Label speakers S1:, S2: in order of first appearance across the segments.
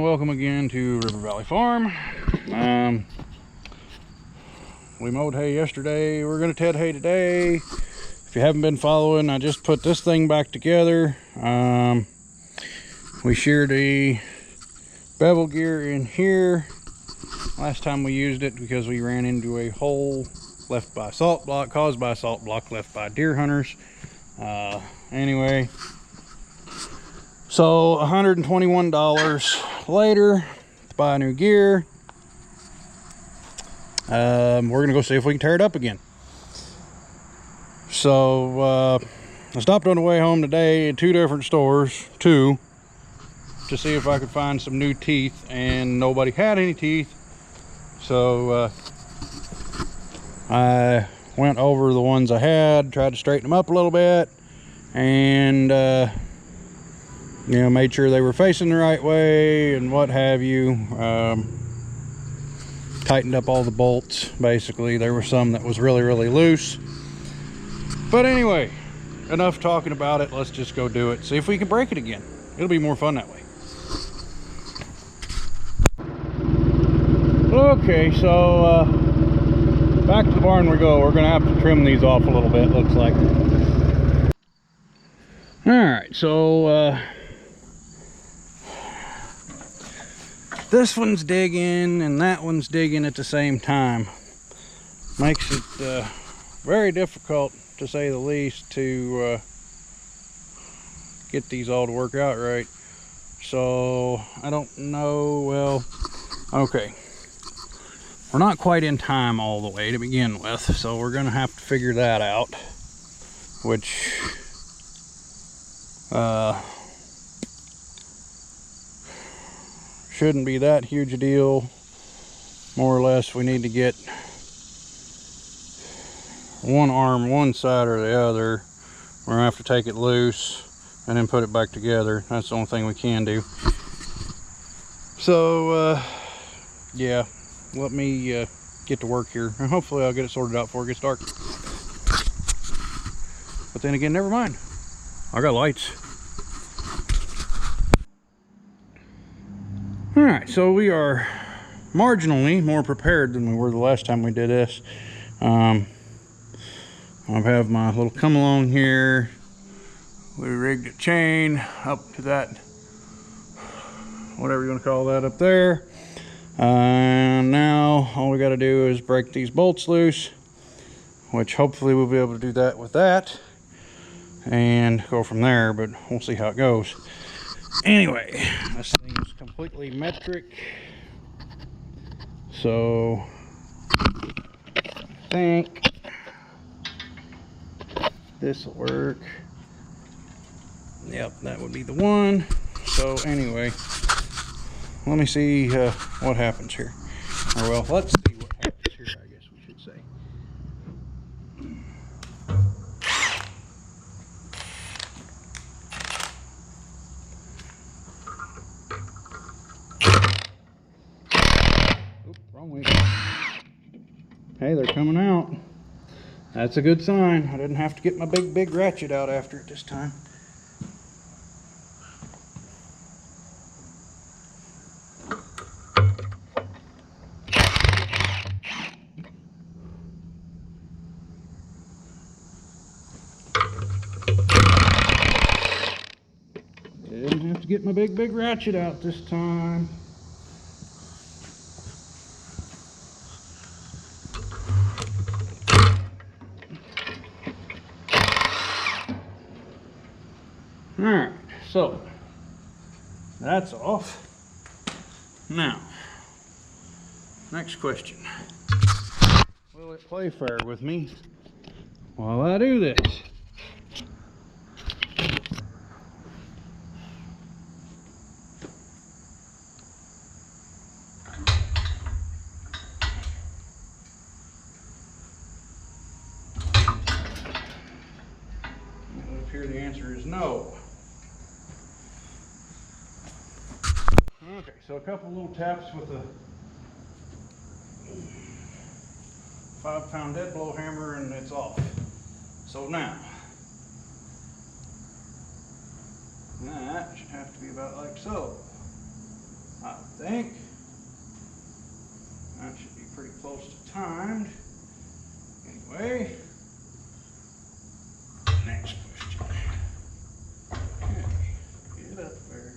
S1: and welcome again to River Valley Farm. We mowed hay yesterday. We're going to ted hay today. If you haven't been following, I just put this thing back together. We sheared a bevel gear in here last time we used it because we ran into a hole left by salt block, caused by salt block left by deer hunters. Anyway, so $121 later to buy new gear. We're gonna go see if we can tear it up again. So I stopped on the way home today at two different stores, to see if I could find some new teeth, and nobody had any teeth. So I went over the ones I had, tried to straighten them up a little bit, and you know, made sure they were facing the right way and what have you. Tightened up all the bolts. Basically, there were some that was really loose. But anyway, enough talking about it. Let's just go do it, see if we can break it again. It'll be more fun that way. Okay, so back to the barn we go. We're gonna have to trim these off a little bit, looks like. All right, so this one's digging and that one's digging at the same time. Makes it very difficult, to say the least, to get these all to work out right. So I don't know. Well, okay, we're not quite in time all the way to begin with, so we're gonna have to figure that out, which shouldn't be that huge a deal. More or less, we need to get one arm one side or the other. We're gonna have to take it loose and then put it back together. That's the only thing we can do. So yeah, let me get to work here, and hopefully I'll get it sorted out before it gets dark. But then again, never mind, I got lights. All right, so we are marginally more prepared than we were the last time we did this. I have my little come along here. We rigged a chain up to that, whatever you want to call that, up there. And now all we got to do is break these bolts loose, which hopefully we'll be able to do that with that and go from there, but we'll see how it goes. Anyway, this thing is completely metric, so I think this will work. Yep, that would be the one. So anyway, let me see what happens here. Or well, let's see what happens here, I guess we should say. Oops, wrong way. Hey, they're coming out. That's a good sign. I didn't have to get my big ratchet out after it this time. Didn't have to get my big ratchet out this time. Alright, so that's off. Now, next question. Will it play fair with me while I do this? Up here the answer is no. Okay, so a couple little taps with a 5-pound dead blow hammer and it's off. So now, that should have to be about like so. I think that should be pretty close to timed. Anyway, next question. Okay, get up there.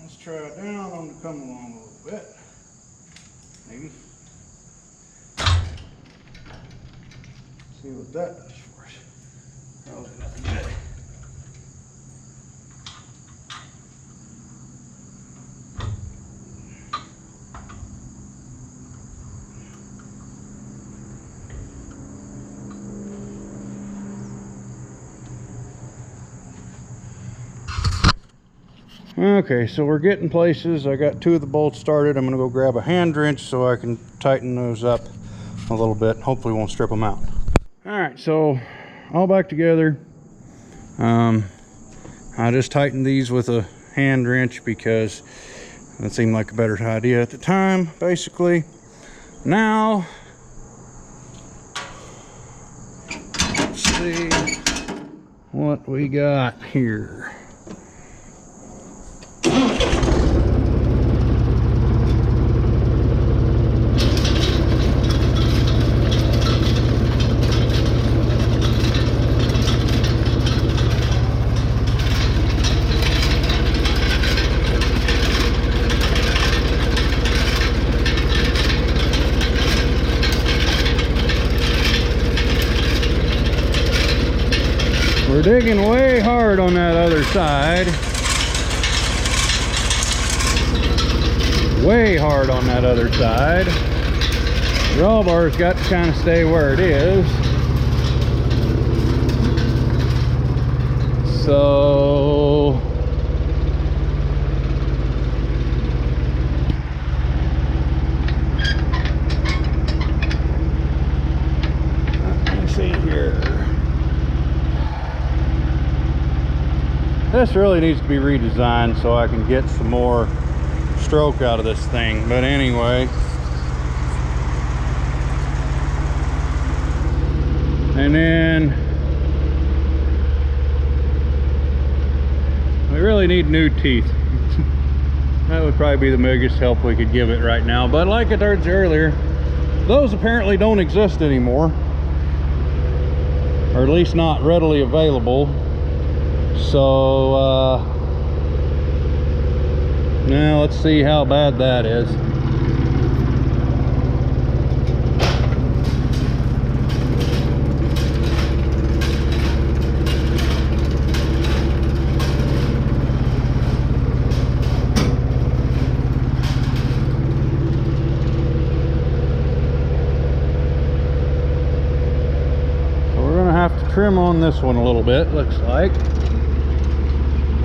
S1: Let's try it down on to come along a little bit. Maybe. See what that does for us. Probably nothing good. Okay, so we're getting places. I got 2 of the bolts started. I'm gonna go grab a hand wrench so I can tighten those up a little bit. Hopefully won't strip them out. All right, so all back together. I just tightened these with a hand wrench because that seemed like a better idea at the time, basically. Now, let's see what we got here. We're digging way hard on that other side. Way hard on that other side. Drawbar's got to kind of stay where it is. So let me see here. This really needs to be redesigned so I can get some more stroke out of this thing. But anyway, and then we really need new teeth. That would probably be the biggest help we could give it right now. But like I told you earlier, those apparently don't exist anymore, or at least not readily available. So now let's see how bad that is. So we're gonna have to trim on this one a little bit, looks like.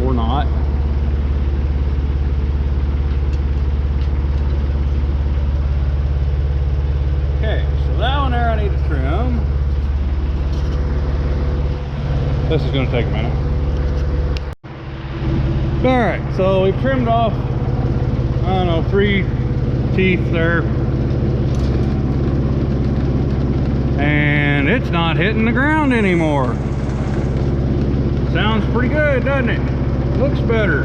S1: Or not. Okay, so that one there I need to trim. This is going to take a minute. Alright, so we've trimmed off, I don't know, 3 teeth there. And it's not hitting the ground anymore. Sounds pretty good, doesn't it? Looks better.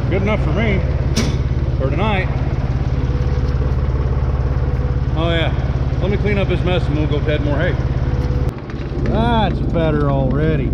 S1: Good enough for me for tonight. Oh yeah, let me clean up this mess and we'll go head more hay. That's better already.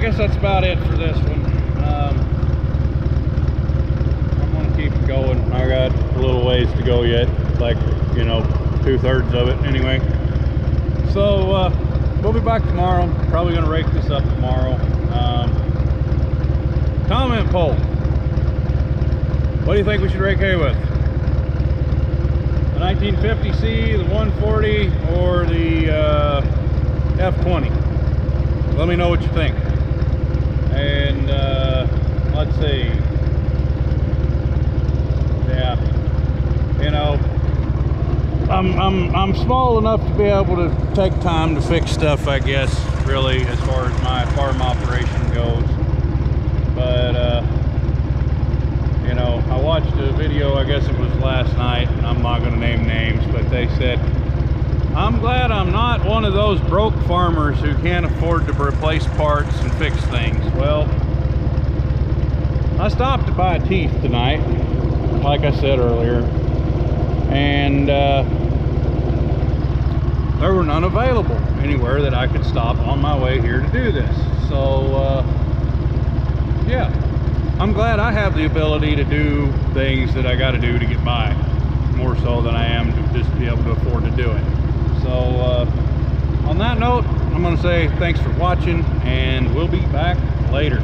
S2: guess that's about it for this one. I'm gonna keep going. I got a little ways to go yet, like, you know,
S1: 2/3 of it anyway. So we'll be back tomorrow. Probably gonna rake this up tomorrow. Comment poll. What do you think we should rake hay with? The 1950C, the 140, or the F20? Let me know what you think. And let's see. Yeah, you know, I'm small enough to be able to take time to fix stuff, I guess, really, as far as my farm operation goes. But you know, I watched a video, I guess it was last night, and I'm not going to name names, but they said, I'm glad I'm not one of those broke farmers who can't afford to replace parts and fix things. Well, I stopped to buy teeth tonight, like I said earlier, and there were none available anywhere that I could stop on my way here to do this. So yeah, I'm glad I have the ability to do things that I got to do to get by, more so than I am to just be able to afford to do it. So on that note, I'm going to say thanks for watching, and we'll be back later.